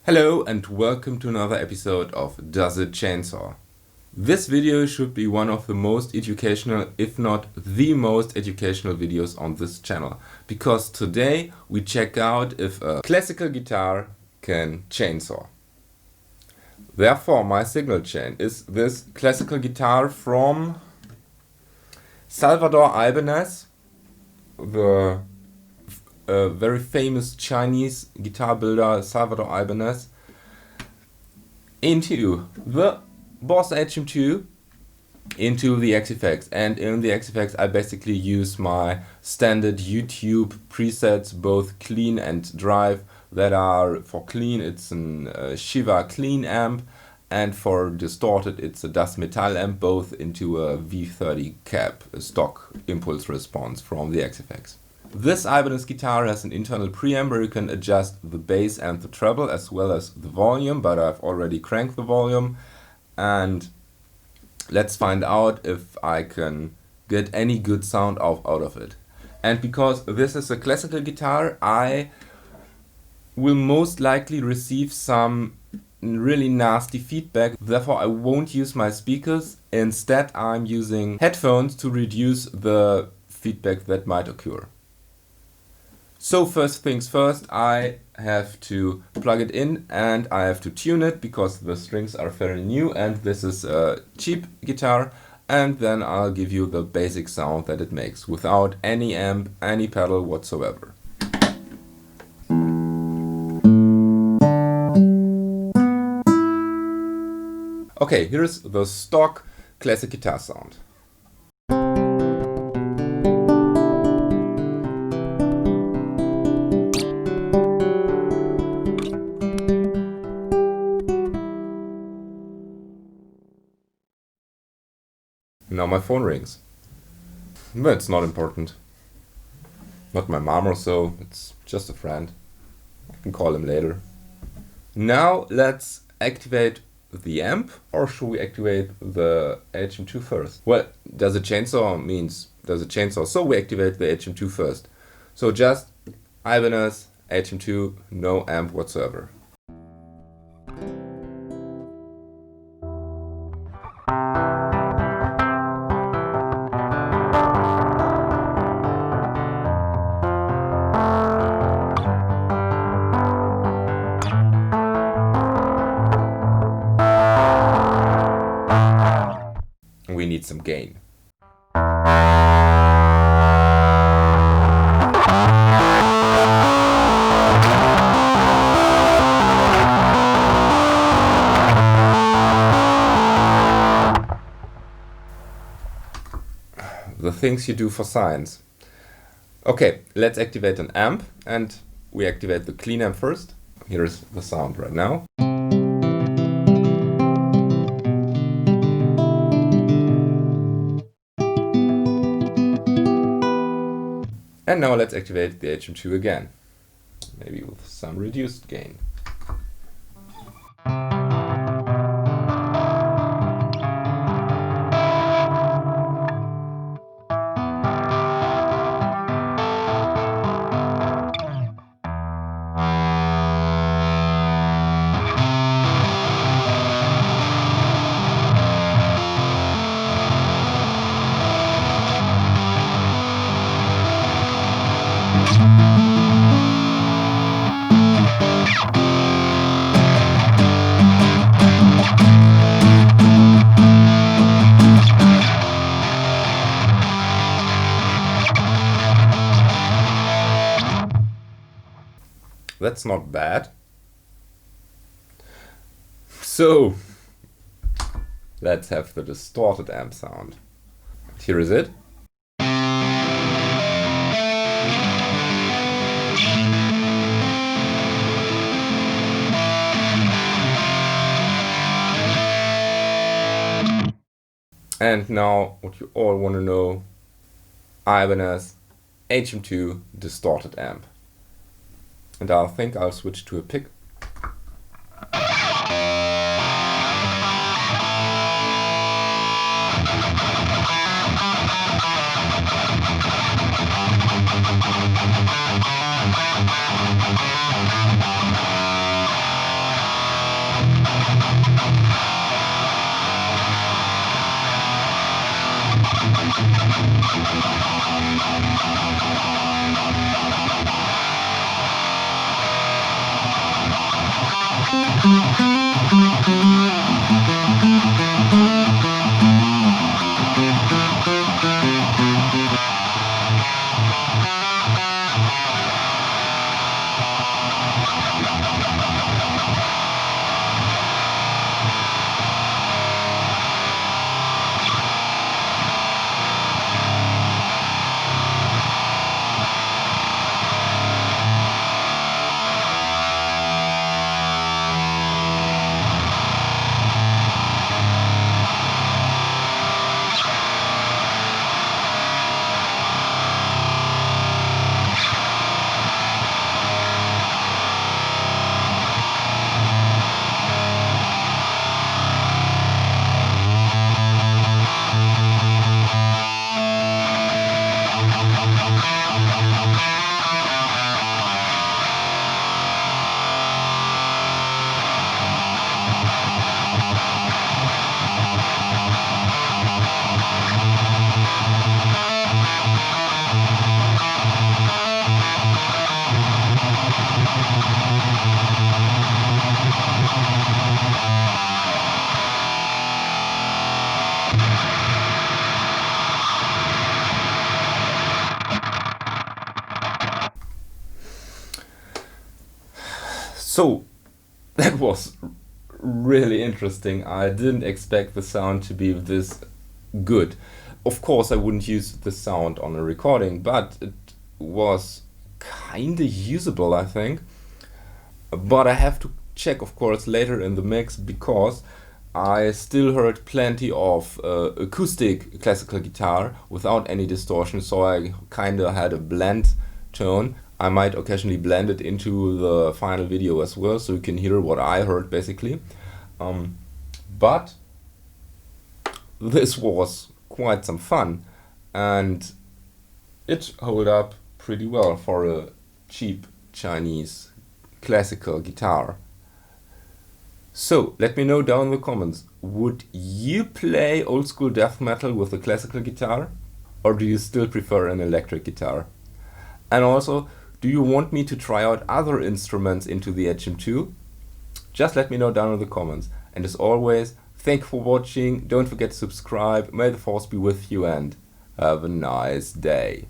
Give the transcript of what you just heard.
Hello and welcome to another episode of Does It Chainsaw? This video should be one of the most educational, if not the most educational videos on this channel, because today we check out if a classical guitar can chainsaw. Therefore, my signal chain is this classical guitar from Salvador Ibanez, the very famous Chinese guitar builder Salvador Ibanez, into the Boss HM-2, into the XFX. And in the XFX I basically use my standard YouTube presets, both clean and drive. That are, for clean it's an Shiva clean amp, and for distorted it's a Death-Metal amp, both into a V30 cap, a stock impulse response from the XFX. This Ibanez guitar has an internal preamp where you can adjust the bass and the treble as well as the volume, but I've already cranked the volume, and let's find out if I can get any good sound out of it. And because this is a classical guitar, I will most likely receive some really nasty feedback, therefore I won't use my speakers. Instead I'm using headphones to reduce the feedback that might occur. So first things first, I have to plug it in and I have to tune it because the strings are fairly new and this is a cheap guitar, and then I'll give you the basic sound that it makes without any amp, any pedal whatsoever. Okay, here's the stock classic guitar sound. Now my phone rings. But it's not important. Not my mom or so, it's just a friend. I can call him later. Now let's activate the amp, or should we activate the HM-2 first? Well, does a chainsaw means does a chainsaw, so we activate the HM-2 first. So just Ibanez, HM-2, no amp whatsoever. We need some gain. The things you do for science. Okay, let's activate an amp, and we activate the clean amp first. Here's the sound right now. And now let's activate the HM-2 again, maybe with some reduced gain. That's not bad. So let's have the distorted amp sound. Here is it. And now what you all want to know, Ibanez HM-2 distorted amp. And I think I'll switch to a pick. So that was really interesting. I didn't expect the sound to be this good. Of course, I wouldn't use the sound on a recording, but it was kinda usable, I think. But I have to check, of course, later in the mix, because I still heard plenty of acoustic classical guitar without any distortion, so I kinda had a blend tone. I might occasionally blend it into the final video as well, so you can hear what I heard basically. But this was quite some fun, and it held up pretty well for a cheap Chinese classical guitar. So let me know down in the comments, would you play old school death metal with a classical guitar, or do you still prefer an electric guitar? And also, do you want me to try out other instruments into the HM-2? Just let me know down in the comments. And as always, thank you for watching, don't forget to subscribe, may the force be with you, and have a nice day.